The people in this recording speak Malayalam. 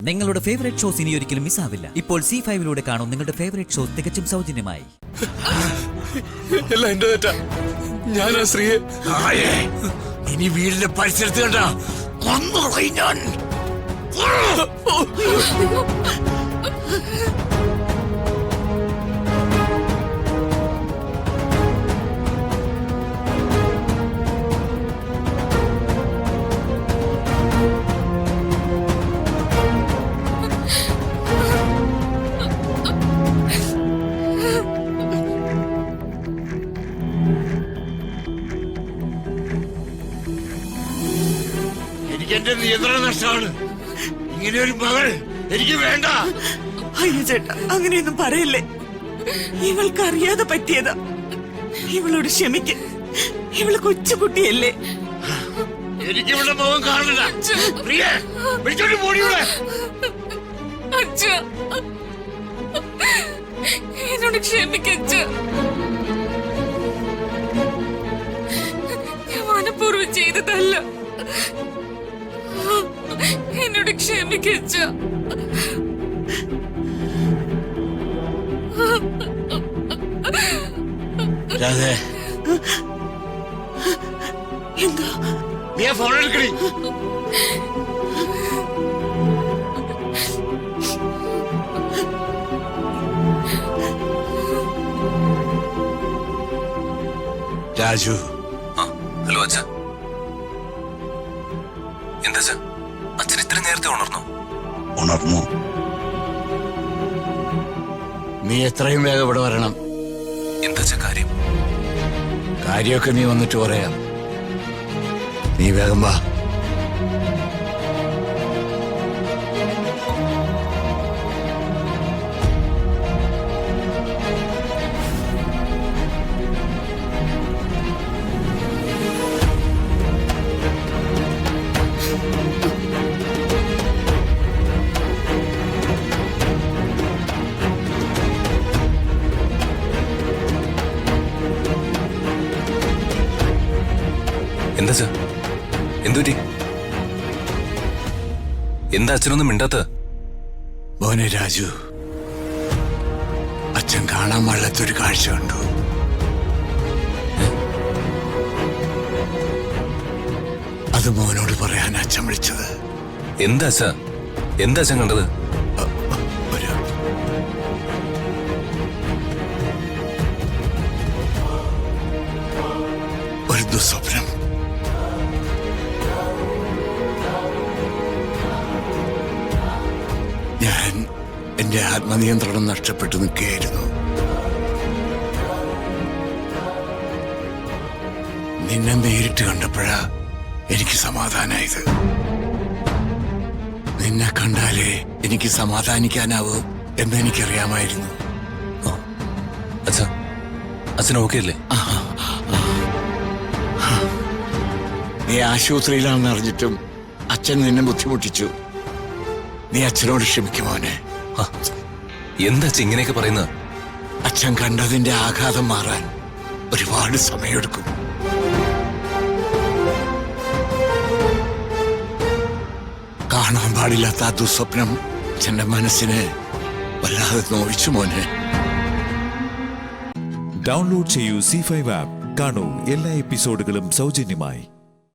നിങ്ങളുടെ ഫേവറേറ്റ് ഷോസ് ഇനി ഒരിക്കലും മിസ്സാവില്ല. ഇപ്പോൾ C5 കാണും നിങ്ങളുടെ ഫേവറേറ്റ് ഷോസ് തികച്ചും സൗജന്യമായി. എല്ലാം എന്റെ തെറ്റാ. ഞാനാ ശ്രീയെ. ഇനി വീടിന്റെ പരിസരത്ത് കണ്ട കൊന്നുകളയും ഞാൻ. എന്റെ നിയന്ത്രണ നഷ്ടമാണ്. ഇങ്ങനെ ഒരു മകൾ എനിക്ക് വേണ്ട. അയ്യോ ചേട്ടാ, അങ്ങനെയൊന്നും പറയല്ലേ. ഇവൾക്ക് അറിയാതെ പറ്റിയതാ. ഇവളോട് ക്ഷമിക്ക. ഇവള് കൊച്ചുകുട്ടിയല്ലേ. എനിക്ക് ഇവിടെ മുഖം കാണില്ല. വിളിച്ചോണ്ട് പോടിയൂടെ. എന്നോട് ക്ഷമിക്കച്ച. ഞാൻ മനഃപൂർവ്വം ചെയ്തതല്ല. എന്നോട് ക്ഷമിക്കച്ച. എന്താ നീ ഫോൺ എടുക്കണി. രാജു. ഹലോ അച്ഛ. എന്താ അച്ഛൻ ഇത്ര നേരത്തെ ഉണർന്നു. നീ എത്രയും വേഗം ഇവിടെ വരണം. എന്താ കാര്യം? കാര്യമൊക്കെ നീ വന്നിട്ട് പറയാം. നീ വേഗം വാ. എന്താ എന്തുപറ്റി? എന്താ അച്ഛനൊന്നും മിണ്ടാത്ത? മോനെ രാജു, അച്ഛൻ കാണാൻ വള്ളത്തൊരു കാഴ്ച കണ്ടു. അത് മോനോട് പറയാൻ അച്ഛൻ വിളിച്ചത്. എന്താ അച്ഛൻ കണ്ടത്? ഒരു ദുസ്വപ്നം. ഞാൻ എന്റെ ആത്മനിയന്ത്രണം നഷ്ടപ്പെട്ടു നിൽക്കുകയായിരുന്നു. നിന്നെ നേരിട്ട് കണ്ടപ്പോഴാ എനിക്ക് സമാധാനായത്. നിന്നെ കണ്ടാലേ എനിക്ക് സമാധാനിക്കാനാവൂ എന്നെനിക്കറിയാമായിരുന്നു. അച്ഛൻ ഓക്കെ അല്ലേ? നീ ആശുപത്രിയിലാണെന്ന് അറിഞ്ഞിട്ടും അച്ഛൻ നിന്നെ ബുദ്ധിമുട്ടിച്ചു. നീ അച്ഛനോട് ക്ഷമിക്കുമോനെ. എന്താ ഇങ്ങനെയൊക്കെ പറയുന്നത്? അച്ഛൻ കണ്ടതിന്റെ ആഘാതം മാറാൻ ഒരുപാട് സമയമെടുക്കും. കാണാൻ പാടില്ലാത്ത ആ ദുസ്വപ്നം അച്ഛന്റെ മനസ്സിനെ വല്ലാതെ നോവിച്ചു മോനെ. ഡൗൺലോഡ് ചെയ്യൂ C5 ആപ്പ്. കാണൂ എല്ലാ എപ്പിസോഡുകളും സൗജന്യമായി.